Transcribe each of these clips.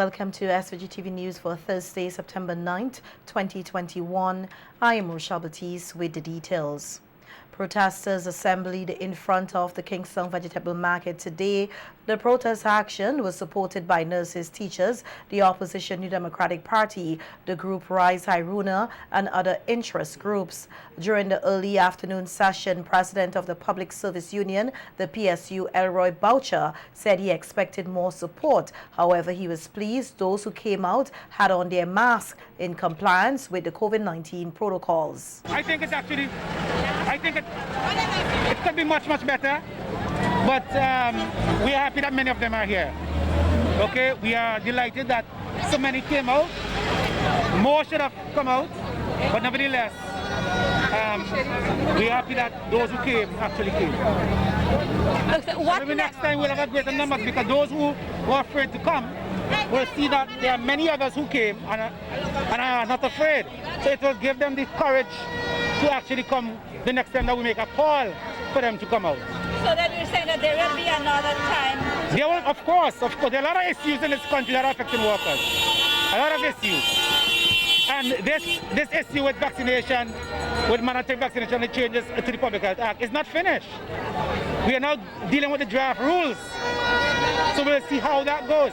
welcome to SVG-TV News for Thursday, September 9th, 2021. I am Rochelle Batiste with the details. Protesters assembled in front of the Kingston vegetable market today. The protest action was supported by nurses, teachers, the opposition New Democratic Party, the group Rise Hiruna, and other interest groups. During the early afternoon session, President of the Public Service Union, the PSU, Elroy Boucher, said he expected more support. However, he was pleased those who came out had on their masks in compliance with the COVID-19 protocols. I think it could be much better, but we are happy that many of them are here. Okay, we are delighted that so many came out. More should have come out, but nevertheless, we are happy that those who came actually came. Maybe next time we'll have a greater number, because those who were afraid to come will see that there are many others who came and are not afraid. So it will give them the courage to actually come the next time that we make a call for them to come out. So then you're saying that there will be another time? There will, of course. There are a lot of issues in this country that are affecting workers. A lot of issues. And this issue with vaccination, with mandatory vaccination, the changes to the Public Health Act is not finished. We are now dealing with the draft rules. So we'll see how that goes.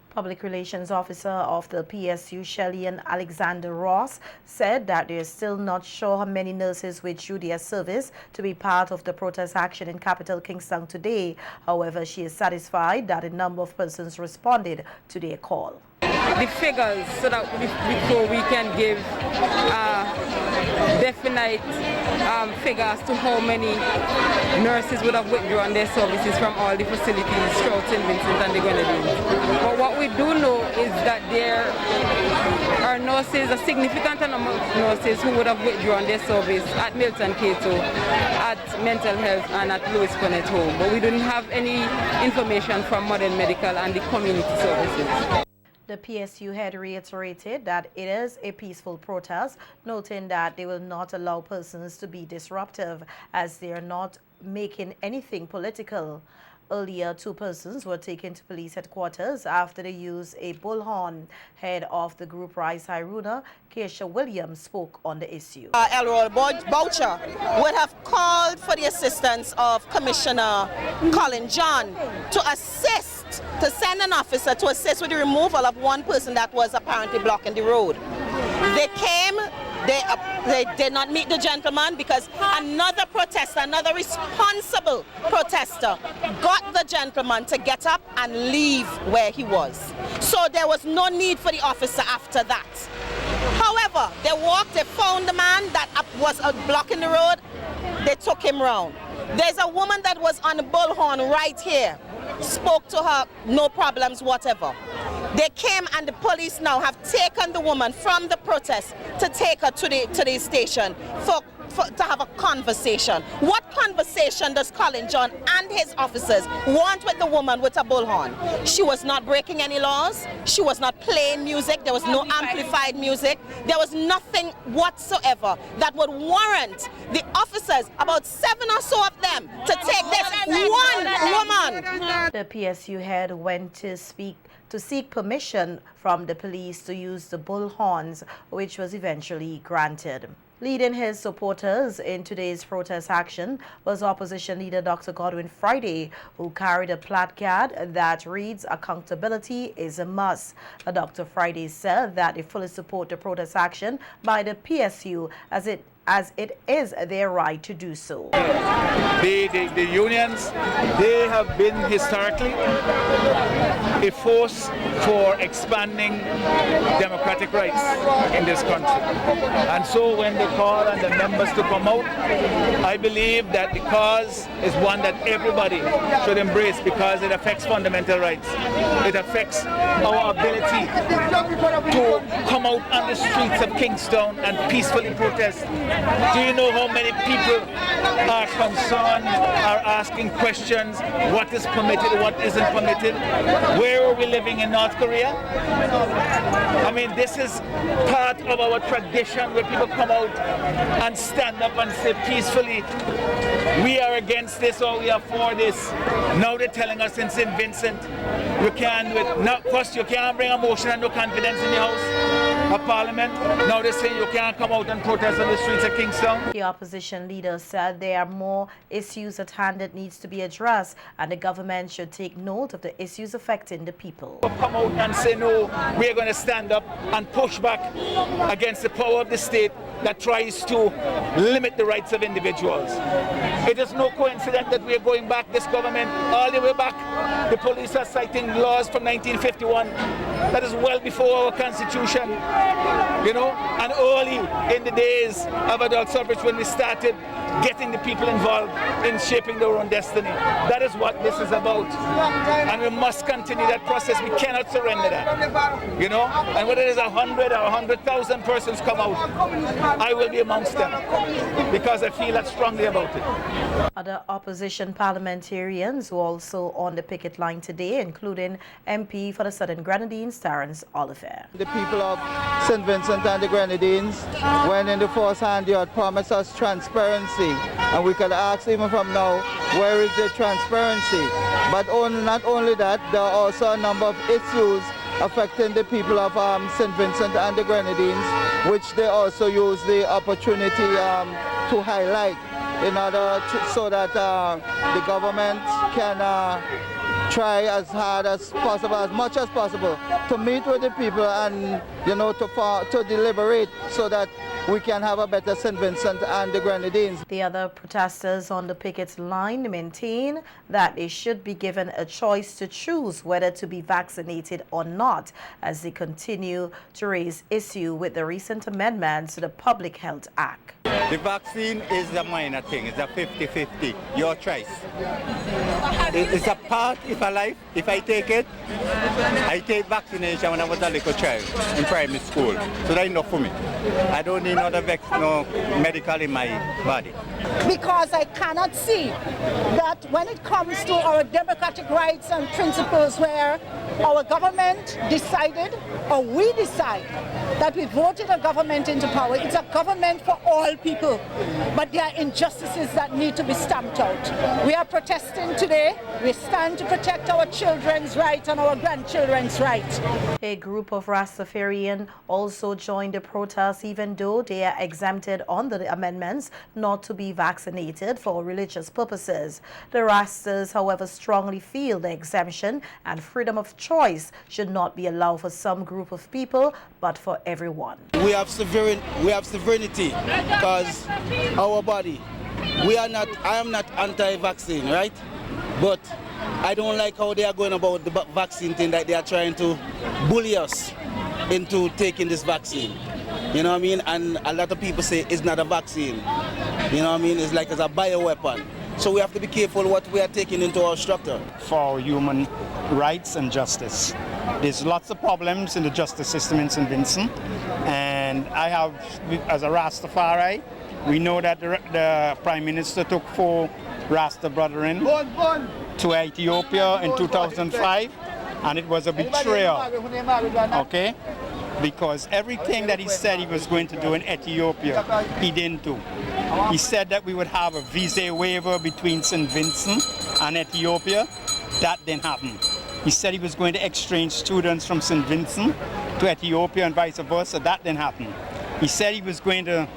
Public Relations Officer of the PSU, Shelley and Alexander Ross, said that they are still not sure how many nurses withdrew their service to be part of the protest action in capital Kingston today. However, she is satisfied that a number of persons responded to their call. The figures, so that before we can give definite figure as to how many nurses would have withdrawn their services from all the facilities throughout St. Vincent and the Grenadines. But what we do know is that there are nurses, a significant number of nurses who would have withdrawn their service at Milton Cato, at Mental Health and at Louis Cornet Home. But we don't have any information from Modern Medical and the community services. The PSU head reiterated that it is a peaceful protest, noting that they will not allow persons to be disruptive as they are not making anything political. Earlier, 2 persons were taken to police headquarters after they used a bullhorn. Head of the group Rise Hiruna, Keisha Williams, spoke on the issue. Elroy Boucher would have called for the assistance of Commissioner Colin John to send an officer to assist with the removal of one person that was apparently blocking the road. They came. They did not meet the gentleman because another protester, another responsible protester, got the gentleman to get up and leave where he was. So there was no need for the officer after that. However, they found the man that was blocking the road, they took him round. There's a woman that was on the bullhorn right here, spoke to her, no problems whatever. They came and the police now have taken the woman from the protest to take her to the station to have a conversation. What conversation does Colin John and his officers want with the woman with a bullhorn? She was not breaking any laws. She was not playing music. There was no amplified music. There was nothing whatsoever that would warrant the officers, about 7 or so of them, to take this one woman. The PSU head went to seek permission from the police to use the bullhorns, which was eventually granted. Leading his supporters in today's protest action was opposition leader Dr. Godwin Friday, who carried a placard that reads, "Accountability is a must." Dr. Friday said that they fully support the protest action by the PSU as it is their right to do so. The unions, they have been historically a force for expanding democratic rights in this country. And so when they call on the members to come out, I believe that the cause is one that everybody should embrace because it affects fundamental rights. It affects our ability to come out on the streets of Kingston and peacefully protest Do you know how many people are concerned, are asking questions, what is permitted, what isn't permitted? Where are we living in North Korea? I mean, this is part of our tradition where people come out and stand up and say peacefully, we are against this or we are for this. Now they're telling us in St. Vincent, you can't do it. Now, first, you can't bring a motion and no confidence in the House of Parliament. Now they say you can't come out and protest on the streets of Kingston. The opposition leader said there are more issues at hand that needs to be addressed and the government should take note of the issues affecting the people. Come out and say no, we are going to stand up and push back against the power of the state that tries to limit the rights of individuals. It is no coincidence that we are going back, this government, all the way back. The police are citing laws from 1951 that is well before our constitution, you know, and early in the days of adult suffrage when we started getting the people involved in shaping their own destiny. That is what this is about. And we must continue that process. We cannot surrender that, you know, and whether there's 100 or 100,000 persons come out, I will be amongst them because I feel that strongly about it. Other opposition parliamentarians were also on the picket line today, including MP for the Southern Grenadines, Terence Oliver. The people of St. Vincent and the Grenadines, when in the first hand you had promised us transparency, and we could ask even from now, where is the transparency? But not only that, there are also a number of issues affecting the people of St. Vincent and the Grenadines, which they also use the opportunity to highlight in order so that the government can try as hard as possible, as much as possible, to meet with the people and, you know, to deliberate so that we can have a better St. Vincent and the Grenadines. The other protesters on the picket line maintain that they should be given a choice to choose whether to be vaccinated or not, as they continue to raise issue with the recent amendments to the Public Health Act. The vaccine is a minor thing. It's a 50-50, your choice. It's a part of a life. If I take it, I take vaccination when I was a little child in primary school. So that's enough for me. I don't need no medical in my body. Because I cannot see that when it comes to our democratic rights and principles where our government decided, or we decide, that we voted a government into power. It's a government for all people, but there are injustices that need to be stamped out. We are protesting today. We stand to protect our children's rights and our grandchildren's rights. A group of Rastafarians also joined the protest, even though they are exempted under the amendments not to be vaccinated for religious purposes. The Rastas, however, strongly feel the exemption and freedom of choice should not be allowed for some group of people, but for everyone. We have sovereignty because our body. I am not anti-vaccine, right? But I don't like how they are going about the vaccine thing, that they are trying to bully us into taking this vaccine. You know what I mean? And a lot of people say it's not a vaccine. You know what I mean? It's like it's a bioweapon. So we have to be careful what we are taking into our structure. For human rights and justice. There's lots of problems in the justice system in St. Vincent, and I have, as a Rastafari, we know that the Prime Minister took 4 Rasta brethren to Ethiopia in 2005, and it was a betrayal, okay? Because everything that he said he was going to do in Ethiopia, he didn't do. He said that we would have a visa waiver between St. Vincent and Ethiopia. That didn't happen. He said he was going to exchange students from St. Vincent to Ethiopia and vice versa. That didn't happen. He said he was going to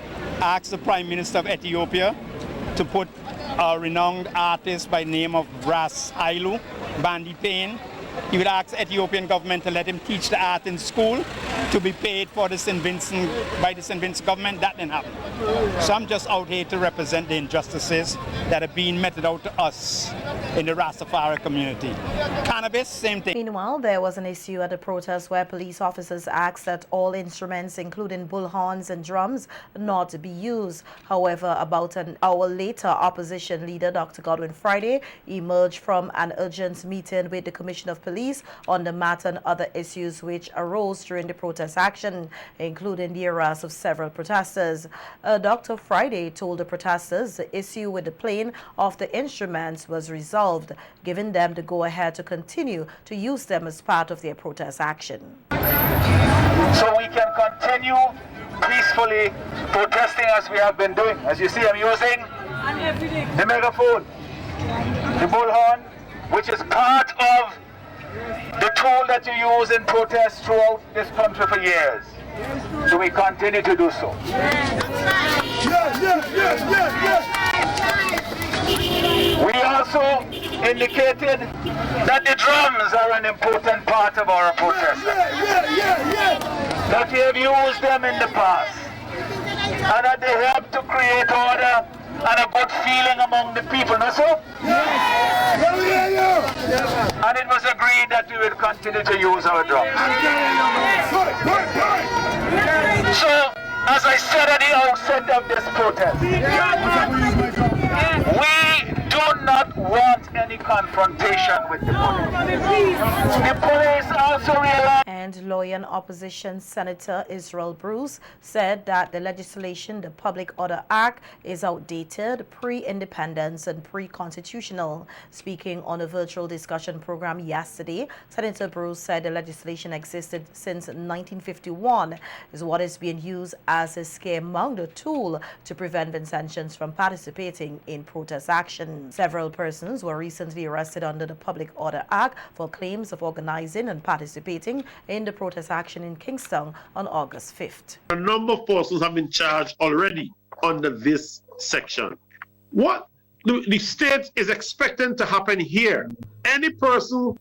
ask the Prime Minister of Ethiopia to put a renowned artist by the name of Ras Hailu, Bandi Payne. He would ask the Ethiopian government to let him teach the art in school to be paid for the St. Vincent by the St. Vincent government. That didn't happen. So I'm just out here to represent the injustices that are being meted out to us in the Rastafari community. Cannabis, same thing. Meanwhile, there was an issue at the protest where police officers asked that all instruments, including bullhorns and drums, not be used. However, about an hour later, opposition leader Dr. Godwin Friday emerged from an urgent meeting with the Commissioner of Police on the matter and other issues which arose during the protest. protest action, including the arrest of several protesters. Dr. Friday told the protesters the issue with the plane of the instruments was resolved, giving them the go-ahead to continue to use them as part of their protest action. So we can continue peacefully protesting as we have been doing. As you see, I'm using the megaphone, the bullhorn, which is part of the tool that you use in protests throughout this country for years. So we continue to do so. We also indicated that the drums are an important part of our protest. That we have used them in the past, and that they help to create order and a good feeling among the people, no so? And it was agreed that we will continue to use our drums. So, as I said at the outset of this protest, we do not want any confrontation with the police. The police also realize. And lawyer and opposition Senator Israel Bruce said that the legislation, the Public Order Act, is outdated, pre-independence and pre-constitutional. Speaking on a virtual discussion program yesterday, Senator Bruce said the legislation existed since 1951 is what is being used as a scaremonger tool to prevent Vincentians from participating in protest action. Several persons were recently arrested under the Public Order Act for claims of organizing and participating in the protest action in Kingston on August 5th. A number of persons have been charged already under this section. What the state is expecting to happen here, any person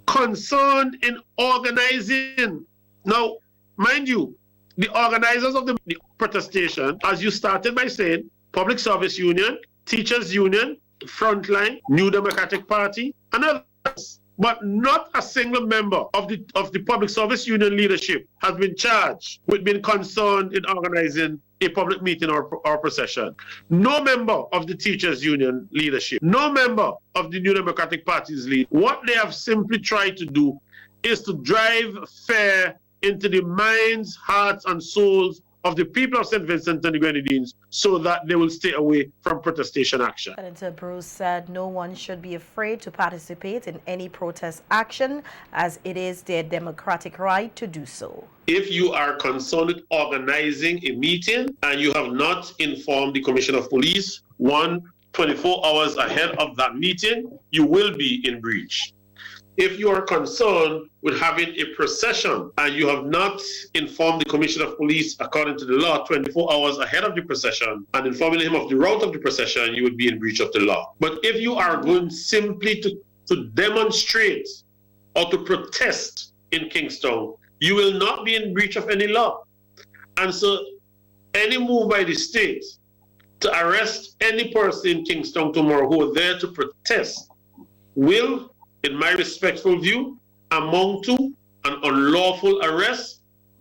concerned in organizing, now, mind you, the organizers of the protestation, as you started by saying, Public Service Union, Teachers Union, Frontline, New Democratic Party, and others. But not a single member of the Public Service Union leadership has been charged with being concerned in organizing a public meeting or procession. No member of the Teachers Union leadership, no member of the New Democratic Party's lead. What they have simply tried to do is to drive fear into the minds, hearts, and souls of the people of St. Vincent and the Grenadines so that they will stay away from protestation action. Senator Bruce said no one should be afraid to participate in any protest action as it is their democratic right to do so. If you are concerned with organizing a meeting and you have not informed the Commissioner of Police 24 hours ahead of that meeting, you will be in breach. If you are concerned with having a procession and you have not informed the Commissioner of Police according to the law 24 hours ahead of the procession and informing him of the route of the procession, you would be in breach of the law. But if you are going simply to demonstrate or to protest in Kingston, you will not be in breach of any law. And so any move by the state to arrest any person in Kingston tomorrow who are there to protest will, in my respectful view, amount to an unlawful arrest,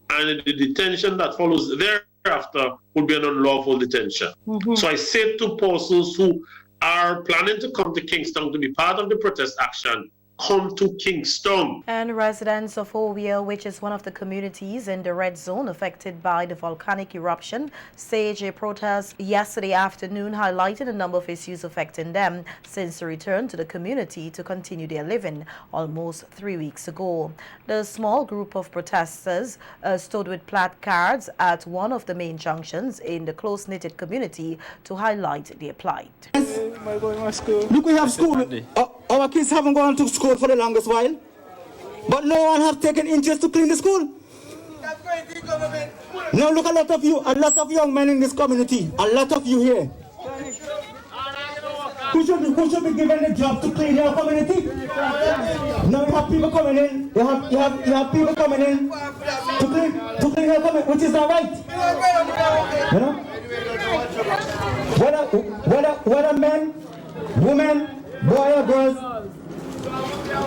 and the detention that follows thereafter will be an unlawful detention. So I say to persons who are planning to come to Kingston to be part of the protest action, come to Kingston. And residents of Owia, which is one of the communities in the red zone affected by the volcanic eruption, staged a protest yesterday afternoon highlighting a number of issues affecting them since the return to the community to continue their living almost 3 weeks ago. The small group of protesters stood with placards at one of the main junctions in the close-knitted community to highlight their plight. Look, we have school. Our kids haven't gone to school for the longest while, but no one have taken interest to clean the school. Now look, a lot of young men in this community, a lot of you here, who should be given the job to clean your community. Now you have people coming in, you have people coming in to clean your community, which is not right. You know, whether men, women, boy or girls,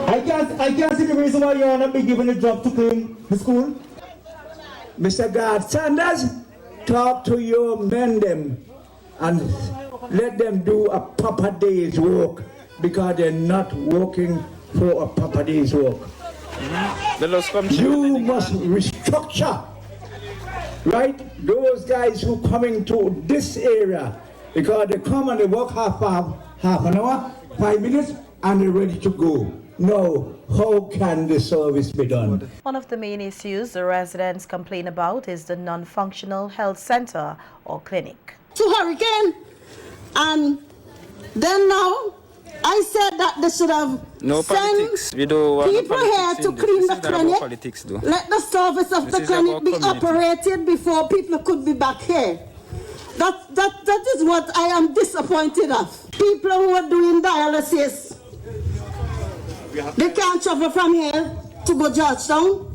I can't see the reason why you are not be given a job to clean the school. Mr. God Sanders, talk to your men them and let them do a proper day's work, because they're not working for a proper day's work. You must restrict structure, right? Those guys who coming to this area, because they come and they work half an hour, 5 minutes, and they're ready to go. Now, how can the service be done? One of the main issues the residents complain about is the non-functional health center or clinic. To hurricane, and then now I said that they should have sent people here to clean the clinic. Let the service of the clinic be operated before people could be back here. That is what I am disappointed of. People who are doing dialysis, they can't travel from here to go Georgetown.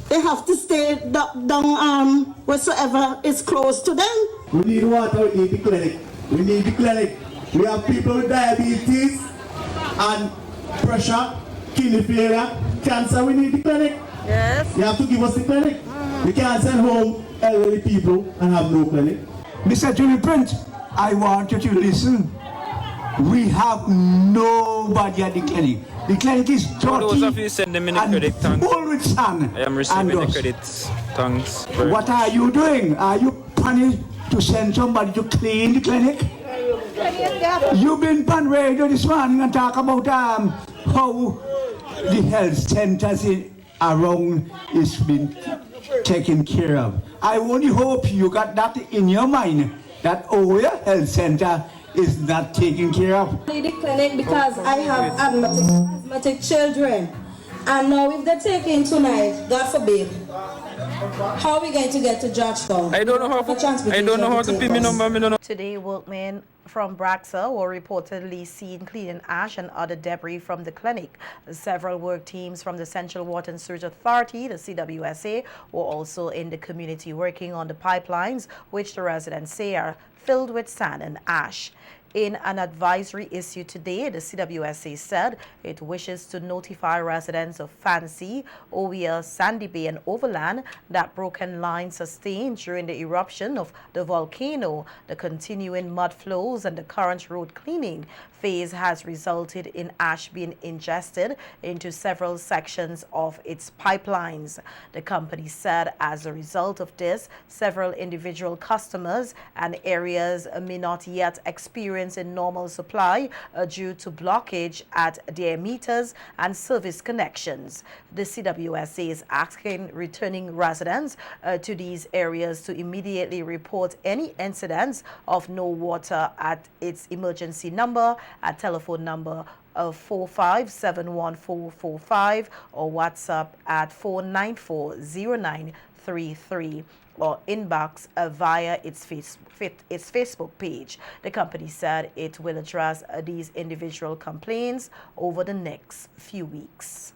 They have to stay down wheresoever is close to them. We need water, we need the clinic. We need the clinic. We have people with diabetes and pressure, kidney failure, cancer. We need the clinic. Yes. You have to give us the clinic. We can't send home elderly people and have no clinic. Mr. Julie Prince, I want you to listen. We have nobody at the clinic. The clinic is dirty and full with sand. I am receiving the credits. Thanks. What are you doing? Are you planning to send somebody to clean the clinic? You've been on radio this morning and talk about how the health centers around is being taken care of. I only hope you got that in your mind, that Owia Health Center is not taken care of. I need the clinic because I have asthmatic children. And now if they're taken tonight, God forbid, how are we going to get to Georgetown? I don't know how to pin my number. Today, workmen from Braxa were reportedly seen cleaning ash and other debris from the clinic. Several work teams from the Central Water and Sewage Authority, the CWSA, were also in the community working on the pipelines, which the residents say are filled with sand and ash. In an advisory issued today, the CWSA said it wishes to notify residents of Fancy, Owia, Sandy Bay and Overland that broken lines sustained during the eruption of the volcano, the continuing mud flows and the current road cleaning phase has resulted in ash being ingested into several sections of its pipelines. The company said as a result of this, several individual customers and areas may not yet experience a normal supply due to blockage at their meters and service connections. The CWSA is asking returning residents to these areas to immediately report any incidents of no water at its emergency number at telephone number 4571445 or WhatsApp at 4940933 or inbox via its Facebook page. The company said it will address these individual complaints over the next few weeks.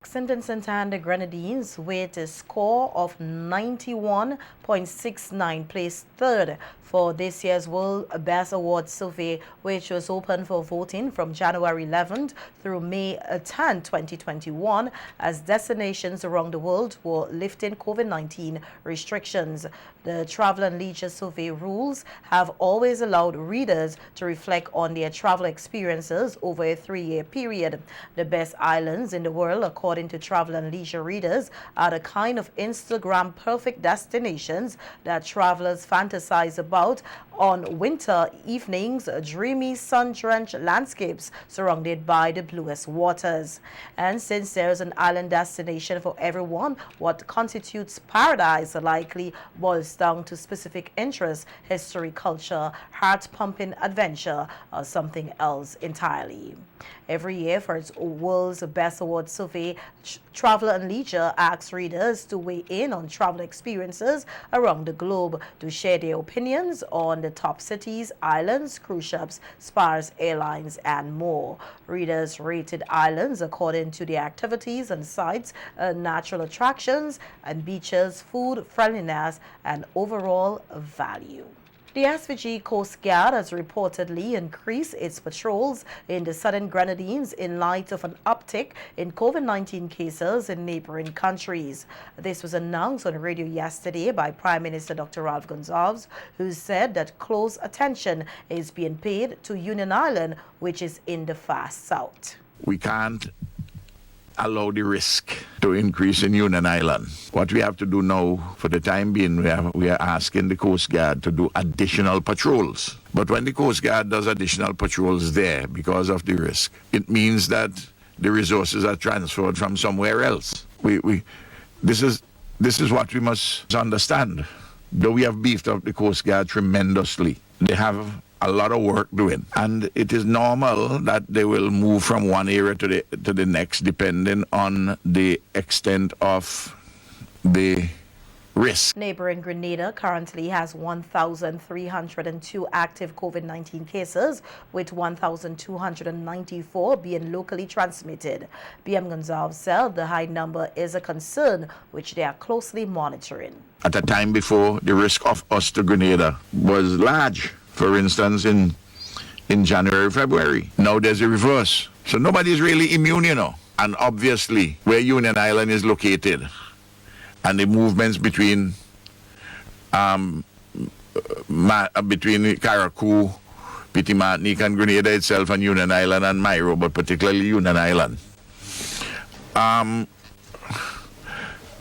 Santander Grenadines with a score of 91.69 placed third for this year's World Best Awards survey, which was open for voting from January 11th through May 10, 2021, as destinations around the world were lifting COVID-19 restrictions. The Travel and Leisure Survey rules have always allowed readers to reflect on their travel experiences over a 3-year period. The best islands in the world, according to Travel and Leisure readers, are the kind of Instagram-perfect destinations that travelers fantasize about on winter evenings, dreamy sun-drenched landscapes surrounded by the bluest waters. And since there is an island destination for everyone, what constitutes paradise likely boils down to specific interests, history, culture, heart-pumping adventure, or something else entirely. Every year for its World's Best Award survey, Travel and Leisure asks readers to weigh in on travel experiences around the globe to share their opinions on the top cities, islands, cruise ships, spas, airlines, and more. Readers rated islands according to their activities and sites, natural attractions, and beaches, food, friendliness, and overall value. The SVG Coast Guard has reportedly increased its patrols in the southern Grenadines in light of an uptick in COVID-19 cases in neighboring countries. This was announced on radio yesterday by Prime Minister Dr. Ralph Gonsalves, who said that close attention is being paid to Union Island, which is in the far south. We can't allow the risk to increase in Union Island. What we have to do now, for the time being, we are asking the Coast Guard to do additional patrols. But when the Coast Guard does additional patrols there because of the risk, it means that the resources are transferred from somewhere else. This is what we must understand. Though we have beefed up the Coast Guard tremendously, they have a lot of work doing, and it is normal that they will move from one area to the next depending on the extent of the risk. Neighboring Grenada currently has 1,302 active COVID-19 cases, with 1,294 being locally transmitted. BM Gonzalez said the high number is a concern which they are closely monitoring. At a time before, the risk of us to Grenada was large. For instance, in January, February. Now there's a reverse. So nobody's really immune, you know. And obviously, where Union Island is located, and the movements between Caracou, Petit Martinique, and Grenada itself, and Union Island and Mairo, but particularly Union Island.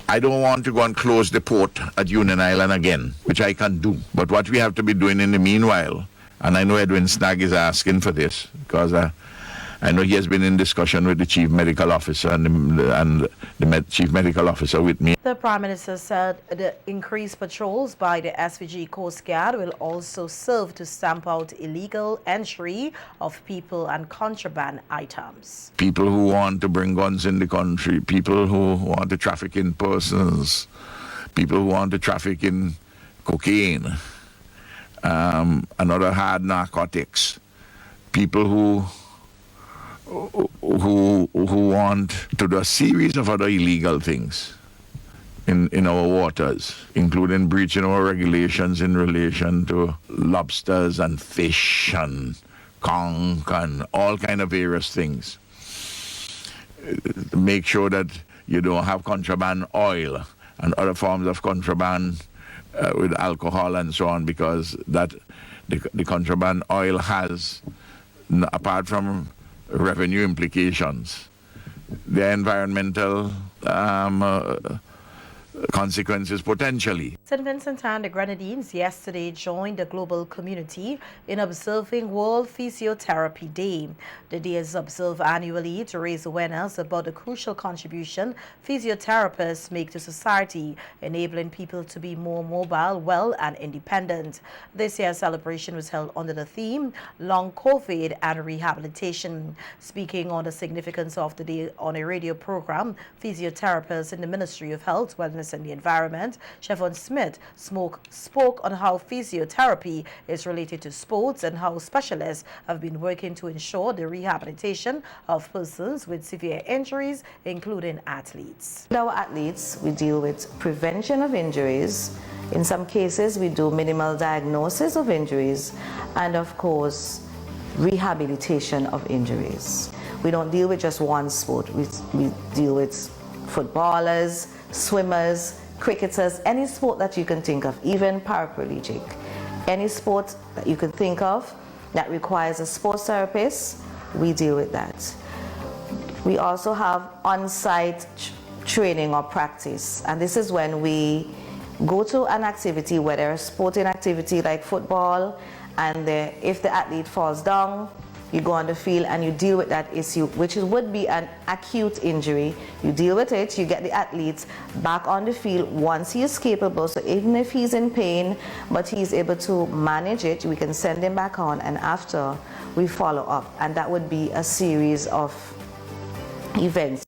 I don't want to go and close the port at Union Island again, which I can do. But what we have to be doing in the meanwhile, and I know Edwin Snag is asking for this, because I know he has been in discussion with the Chief Medical Officer and the Chief Medical Officer with me. The Prime Minister said the increased patrols by the SVG Coast Guard will also serve to stamp out illegal entry of people and contraband items. People who want to bring guns in the country, people who want to traffic in persons, people who want to traffic in cocaine, and other hard narcotics, people who want to do a series of other illegal things in our waters, including breaching our regulations in relation to lobsters and fish and conch and all kind of various things. Make sure that you don't have contraband oil and other forms of contraband with alcohol and so on, because that the contraband oil has, apart from revenue implications, the environmental consequences potentially. St. Vincent and the Grenadines yesterday joined the global community in observing World Physiotherapy Day. The day is observed annually to raise awareness about the crucial contribution physiotherapists make to society, enabling people to be more mobile, well, and independent. This year's celebration was held under the theme Long COVID and Rehabilitation. Speaking on the significance of the day on a radio program, physiotherapists in the Ministry of Health, Wellness and the Environment, Chevon Smith, spoke on how physiotherapy is related to sports and how specialists have been working to ensure the rehabilitation of persons with severe injuries, including athletes. With our athletes, we deal with prevention of injuries. In some cases, we do minimal diagnosis of injuries, and of course, rehabilitation of injuries. We don't deal with just one sport. We deal with footballers, swimmers, cricketers, any sport that you can think of, even paraplegic. Any sport that you can think of that requires a sports therapist, we deal with that. We also have on-site training or practice, and this is when we go to an activity, whether a sporting activity like football, and if the athlete falls down, you go on the field and you deal with that issue, which would be an acute injury. You deal with it, you get the athlete back on the field once he is capable. So even if he's in pain, but he's able to manage it, we can send him back on, and after we follow up. And that would be a series of events.